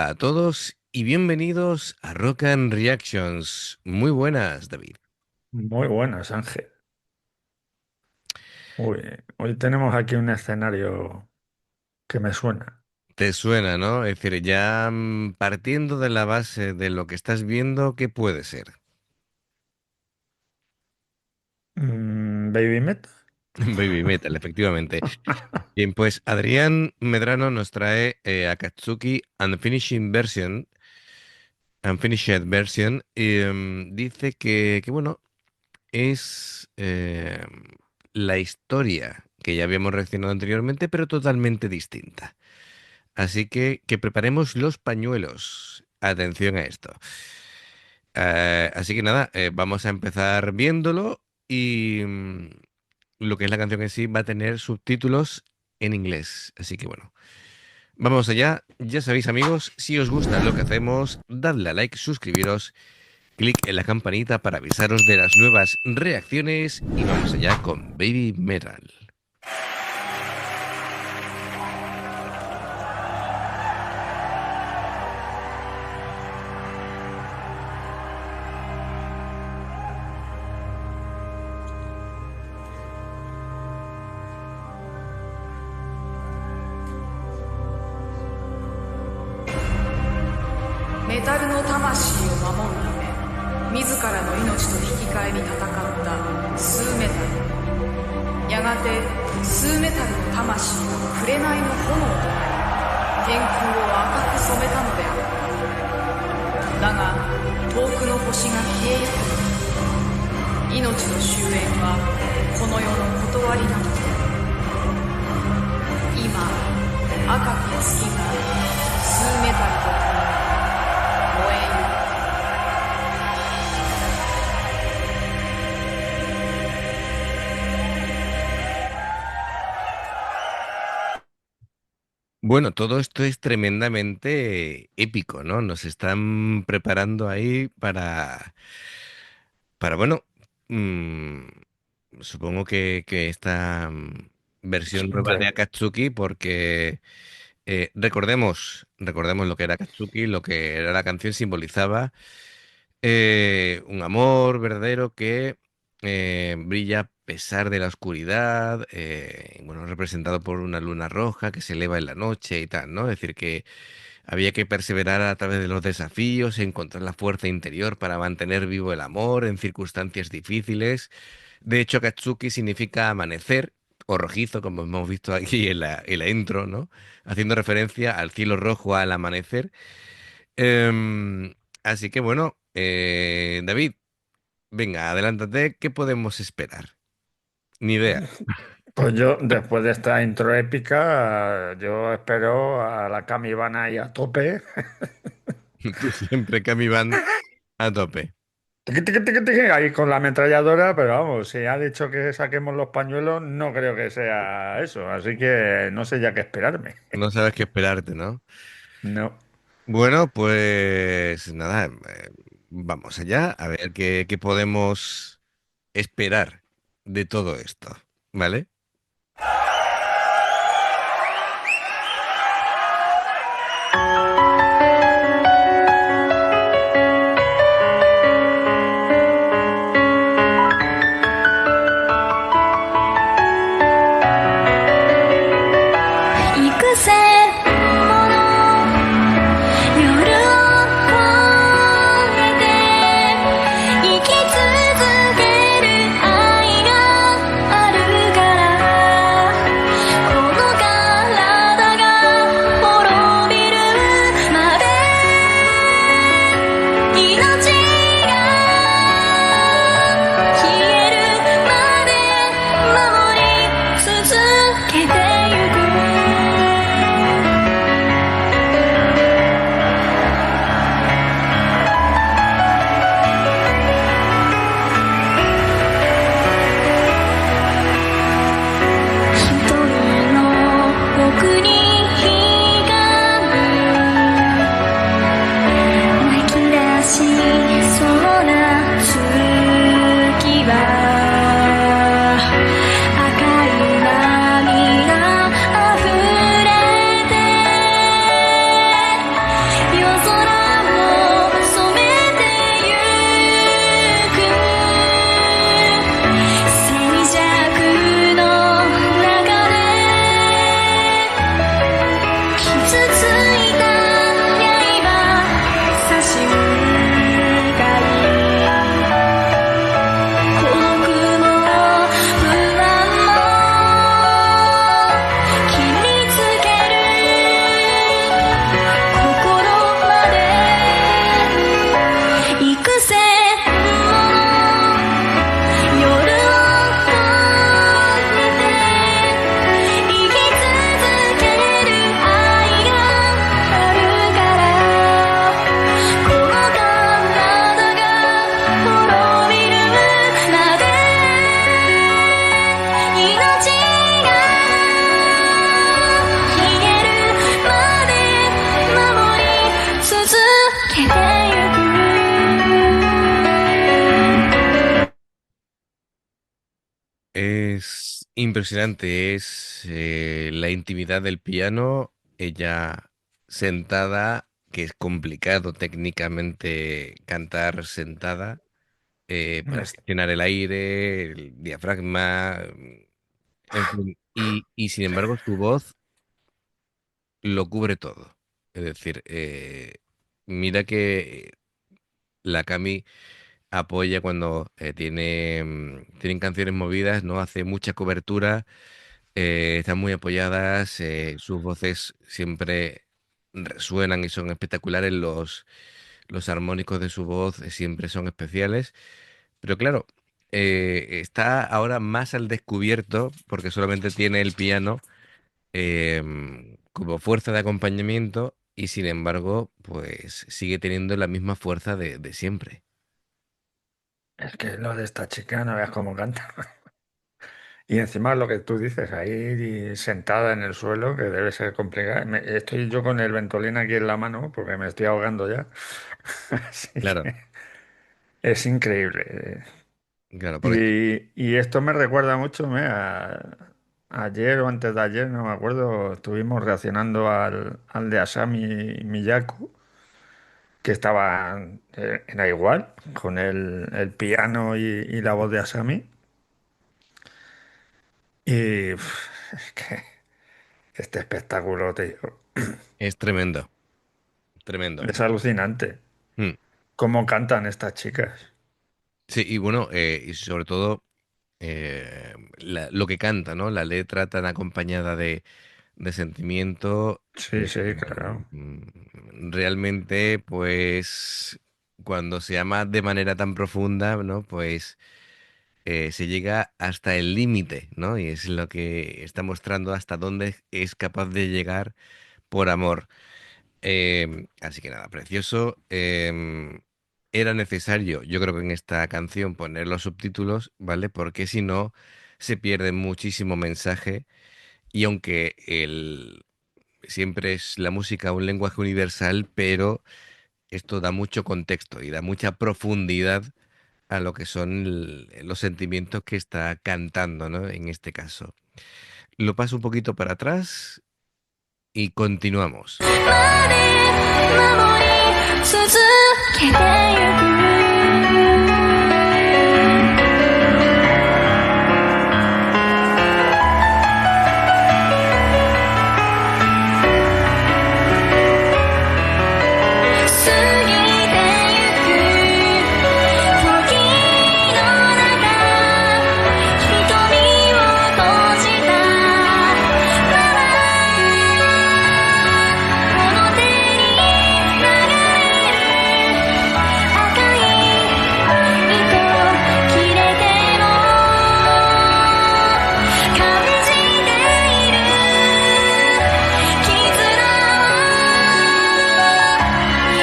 Hola a todos y bienvenidos a Rock and Reactions. Muy buenas, David. Muy buenas, Ángel. Uy, hoy tenemos aquí un escenario que me suena. Te suena, ¿no? Es decir, ya partiendo de la base de lo que estás viendo, ¿qué puede ser? Baby Metal. Baby Metal, efectivamente. Bien, pues Adrián Medrano nos trae Akatsuki Unfinished Version, y dice que, bueno, es la historia que ya habíamos reaccionado anteriormente, pero totalmente distinta. Así que preparemos los pañuelos. Atención a esto. Así que nada, vamos a empezar viéndolo y lo que es la canción en sí va a tener subtítulos en inglés. Así que bueno, vamos allá. Ya sabéis amigos, si os gusta lo que hacemos, dadle a like, suscribiros, clic en la campanita para avisaros de las nuevas reacciones y vamos allá con Baby Metal. メタルの魂を守るため自らの命と引き換えに戦ったスーメタル。やがてスーメタルの魂は紅の炎となり天空を赤く染めたのであった。だが遠くの星が消えゆく。命の終焉はこの世の断りなのである。今赤き月がスーメタルと共に燃えゆく。Bueno, todo esto es tremendamente épico, ¿no? Nos están preparando ahí para bueno, mm, supongo que esta versión nueva de De- Akatsuki, porque recordemos lo que era Akatsuki, lo que era la canción, simbolizaba un amor verdadero que brilla a pesar de la oscuridad, bueno, representado por una luna roja que se eleva en la noche y tal, ¿no? Es decir, que había que perseverar a través de los desafíos, encontrar la fuerza interior para mantener vivo el amor en circunstancias difíciles. De hecho, Akatsuki significa amanecer o rojizo, como hemos visto aquí en la intro, ¿no? Haciendo referencia al cielo rojo al amanecer. Em, Así que bueno, David, venga, adelántate, ¿qué podemos esperar? Ni idea. Pues yo, después de esta intro épica, yo espero a la Cami Ivana ahí a tope. Tú siempre, Cami Van, a tope. Tiqui, tiqui, tiqui, tiqui, ahí con la ametralladora, pero vamos, si ha dicho que saquemos los pañuelos, no creo que sea eso, así que no sé ya qué esperarme. No sabes qué esperarte, ¿no? No. Bueno, pues nada, vamos allá a ver qué podemos esperar de todo esto, ¿vale? 幾千もの夜を越えて生き続ける愛があるから Es impresionante, es la intimidad del piano, ella sentada, que es complicado técnicamente cantar sentada, para Es, gestionar el aire, el diafragma, en fin, y sin embargo su voz lo cubre todo. Es decir, mira que la Cami apoya cuando tienen canciones movidas, no hace mucha cobertura, están muy apoyadas, sus voces siempre resuenan y son espectaculares, los armónicos de su voz siempre son especiales, pero claro, está ahora más al descubierto porque solamente tiene el piano como fuerza de acompañamiento y sin embargo, pues sigue teniendo la misma fuerza de siempre. es que lo de esta chica, no veas cómo canta. Y encima lo que tú dices, ahí sentada en el suelo, que debe ser complicado. Estoy yo con el Ventolin aquí en la mano porque me estoy ahogando ya. Así Claro, que es increíble. claro, porque Y esto me recuerda mucho, ayer o antes de ayer, no me acuerdo, estuvimos reaccionando al de Asami Miyaku, que estaba, era igual, con el piano y la voz de Asami. Y es que este espectáculo, tío, es tremendo, tremendo. es alucinante Mm. cómo cantan estas chicas. Sí, y bueno, y sobre todo lo que canta, ¿no? La letra tan acompañada de sentimiento, Sí, sí, claro. realmente, pues, cuando se ama de manera tan profunda, ¿no? Pues se llega hasta el límite, ¿no? Y es lo que está mostrando hasta dónde es capaz de llegar por amor. Así que nada, precioso. Era necesario, yo creo que en esta canción poner los subtítulos, ¿vale? Porque si no, se pierde muchísimo mensaje. Y aunque siempre es la música un lenguaje universal, pero esto da mucho contexto y da mucha profundidad a lo que son los sentimientos que está cantando, ¿no? En este caso. Lo paso un poquito para atrás y continuamos. 守り続けてゆく過ぎてゆく時の中瞳を閉じたままこの手に流れる赤い糸切れても感じている絆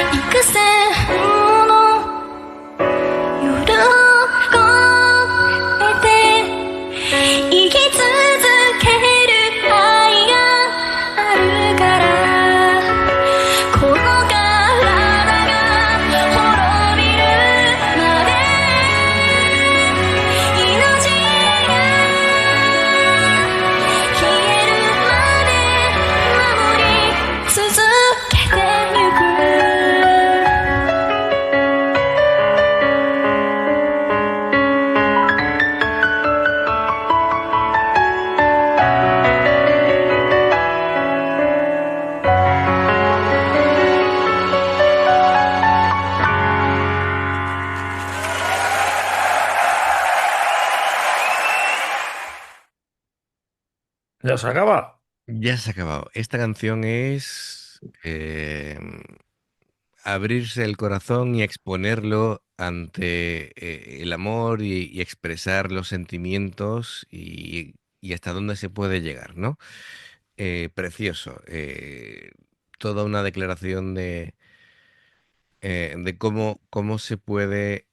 を幾千もの夜を越えて生き続ける愛があるからこの体が滅びるまで命が消えるまで守り続けてゆく ¿Ya se acaba? Ya se ha acabado. Esta canción es abrirse el corazón y exponerlo ante el amor y expresar los sentimientos y hasta dónde se puede llegar, ¿no? Precioso. Toda una declaración de cómo se puede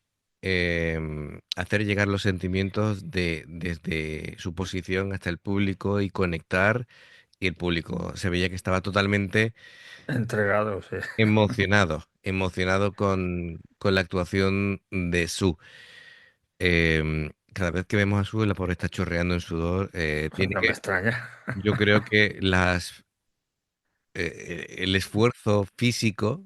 hacer llegar los sentimientos desde su posición hasta el público y conectar. Y el público se veía que estaba totalmente Entregado, sí. emocionado con la actuación de Su. cada vez que vemos a Sue, la pobre está chorreando en sudor. Tiene No me que, extraña. yo creo que el esfuerzo físico,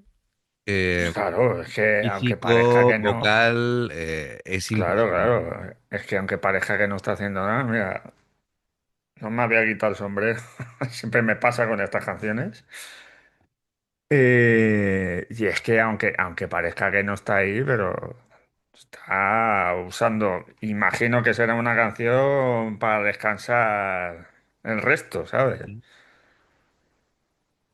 eh, Claro, es que aunque parezca físico, que no, vocal, es claro, impresionante. claro, es que aunque parezca que no está haciendo nada, mira, no me había quitado el sombrero, siempre me pasa con estas canciones. Y es que aunque parezca que no está ahí, pero está usando, imagino que será una canción para descansar el resto, ¿sabes?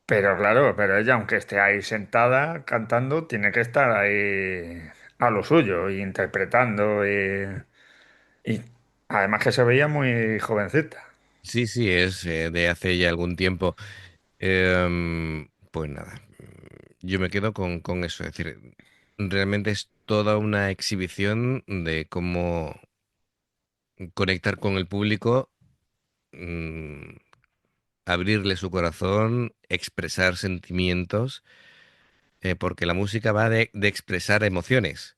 Pero claro, pero ella, aunque esté ahí sentada cantando, tiene que estar ahí a lo suyo, y interpretando y además que se veía muy jovencita. Sí, sí, es de hace ya algún tiempo. Pues nada, yo me quedo con eso. Es decir, realmente es toda una exhibición de cómo conectar con el público, mm, abrirle su corazón, expresar sentimientos, porque la música va de expresar emociones,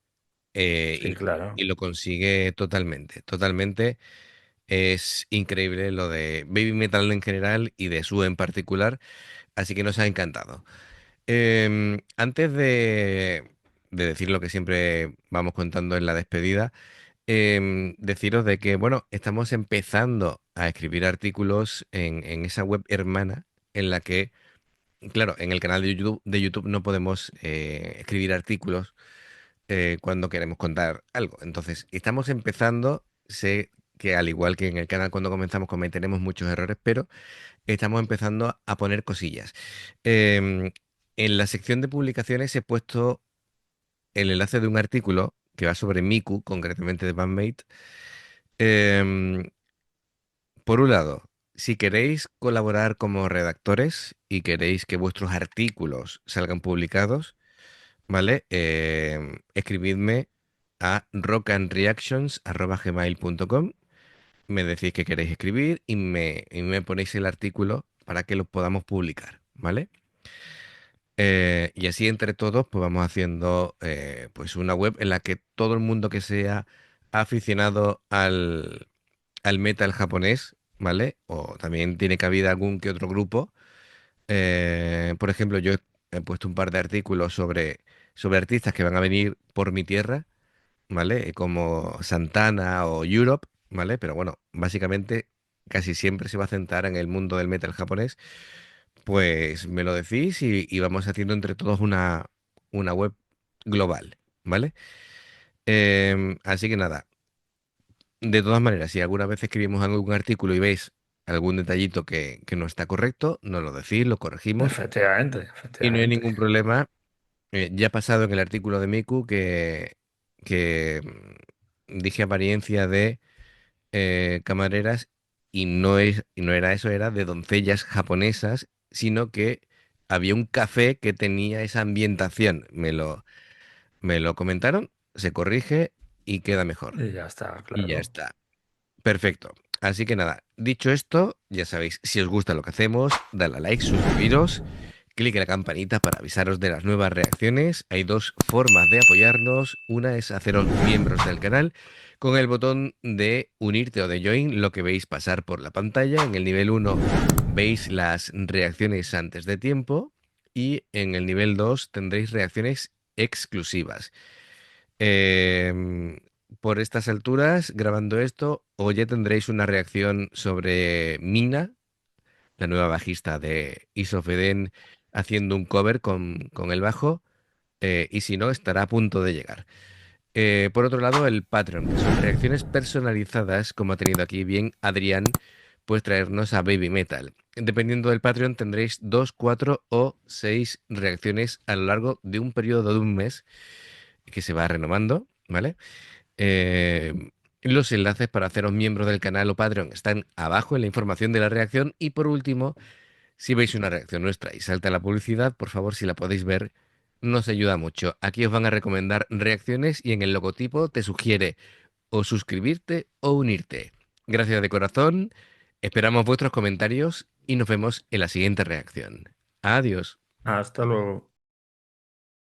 Sí, y claro. lo consigue totalmente, totalmente. Es increíble lo de Baby Metal en general y de Sue en particular, así que nos ha encantado. Antes de decir lo que siempre vamos contando en la despedida, deciros de que, bueno, estamos empezando a escribir artículos en esa web hermana en la que, claro, en el canal de YouTube no podemos escribir artículos cuando queremos contar algo. Entonces, estamos empezando, sé que al igual que en el canal cuando comenzamos cometeremos muchos errores, pero estamos empezando a poner cosillas. Em, en la sección de publicaciones he puesto el enlace de un artículo que va sobre Miku, concretamente de Bandmate. Em, por un lado, si queréis colaborar como redactores y queréis que vuestros artículos salgan publicados, ¿vale? Escribidme a rockandreactions@gmail.com. Me decís que queréis escribir y me ponéis el artículo para que lo podamos publicar, ¿vale? Y así entre todos, pues vamos haciendo pues una web en la que todo el mundo que sea aficionado al metal japonés, ¿vale? O también tiene cabida algún que otro grupo. Por ejemplo, yo he puesto un par de artículos sobre artistas que van a venir por mi tierra, ¿vale? Como Santana o Europe, ¿vale? Pero bueno, básicamente casi siempre se va a centrar en el mundo del metal japonés. Pues me lo decís y vamos haciendo entre todos una web global, ¿vale? Así que nada, de todas maneras, si alguna vez escribimos algún artículo y veis algún detallito que no está correcto, nos lo decís, lo corregimos Efectivamente, y no hay efectivamente. ningún problema. Ya ha pasado en el artículo de Miku que dije apariencia de camareras y no era eso, era de doncellas japonesas, sino que había un café que tenía esa ambientación. Me lo comentaron, se corrige y queda mejor. Y ya está, Y ya claro. está. Perfecto. Así que nada, dicho esto, ya sabéis, si os gusta lo que hacemos, dale a like, suscribiros, clic en la campanita para avisaros de las nuevas reacciones. Hay dos formas de apoyarnos. Una es haceros miembros del canal con el botón de unirte o de join, lo que veis pasar por la pantalla. En el nivel 1 veis las reacciones antes de tiempo y en el nivel 2 tendréis reacciones exclusivas. Em, por estas alturas, grabando esto, o ya tendréis una reacción sobre Mina, la nueva bajista de Is of Eden, haciendo un cover con el bajo, y si no, estará a punto de llegar. Por otro lado, el Patreon, que son reacciones personalizadas, como ha tenido aquí bien Adrián, pues traernos a Baby Metal. Dependiendo del Patreon, tendréis 2, 4 o 6 reacciones a lo largo de un periodo de un mes que se va renovando, ¿vale? Eh, los enlaces para haceros miembros del canal o Patreon están abajo en la información de la reacción. Y por último, si veis una reacción nuestra y salta la publicidad, por favor, si la podéis ver, nos ayuda mucho. Aquí os van a recomendar reacciones y en el logotipo te sugiere o suscribirte o unirte. Gracias de corazón, esperamos vuestros comentarios y nos vemos en la siguiente reacción. Adiós. Hasta luego.